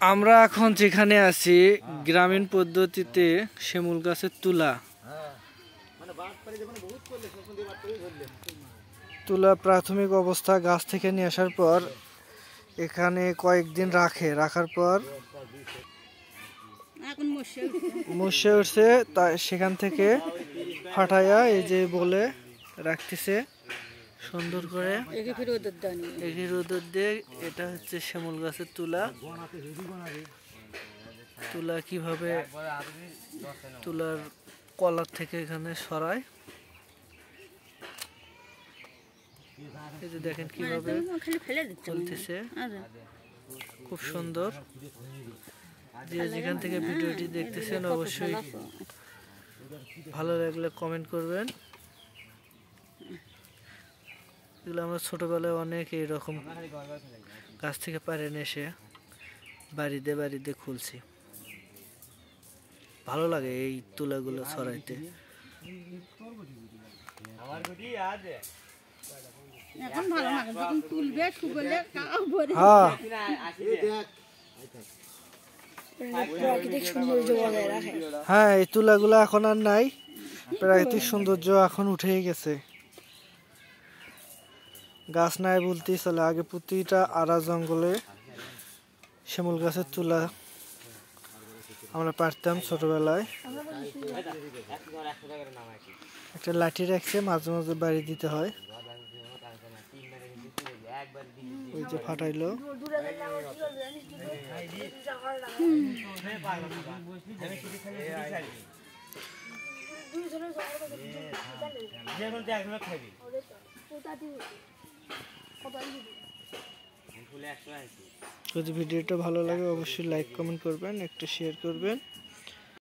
আমরা এখন যেখানে আছি গ্রামীণ পদ্ধতিতে শিমুল গাছের তুলা প্রাথমিক অবস্থা গাছ থেকে নিয়ে আসার পর এখানে কয়েকদিন রাখার পর মুছে উঠছে, সেখান থেকে ফাটাইয়া এই যে বলে রাখতেছে সুন্দর করে রোদর দিয়ে। এটা হচ্ছে শিমুল গাছের তুলা কিভাবে তুলার কলার থেকে এখানে সরায়, এই যে দেখেন কিভাবে চলতেছে, খুব সুন্দর। যে যেখান থেকে ভিডিওটি দেখতেছেন অবশ্যই ভালো লাগলে কমেন্ট করবেন। এগুলো আমরা ছোটবেলায় অনেক এইরকম গাছ থেকে পাড়ে এসে বাড়িতে খুলছি। ভালো লাগে এই তুলাগুলো ছড়াইতে। হ্যাঁ, এই তুলাগুলো এখন আর নাই, প্রাকৃতিক সৌন্দর্য এখন উঠে গেছে। গাছ নাই বলতেই চলে, আগে প্রতিটা আড়া জঙ্গলে শিমুল গাছের তুলা আমরা পারতাম ছোটবেলায়। একটা লাঠি রাখছে, মাঝে মাঝে বাড়ি দিতে হয়। ওই যে ফাটাইলো, যদি ভিডিওটা ভালো লাগে অবশ্যই লাইক কমেন্ট করবেন, একটু শেয়ার করবেন।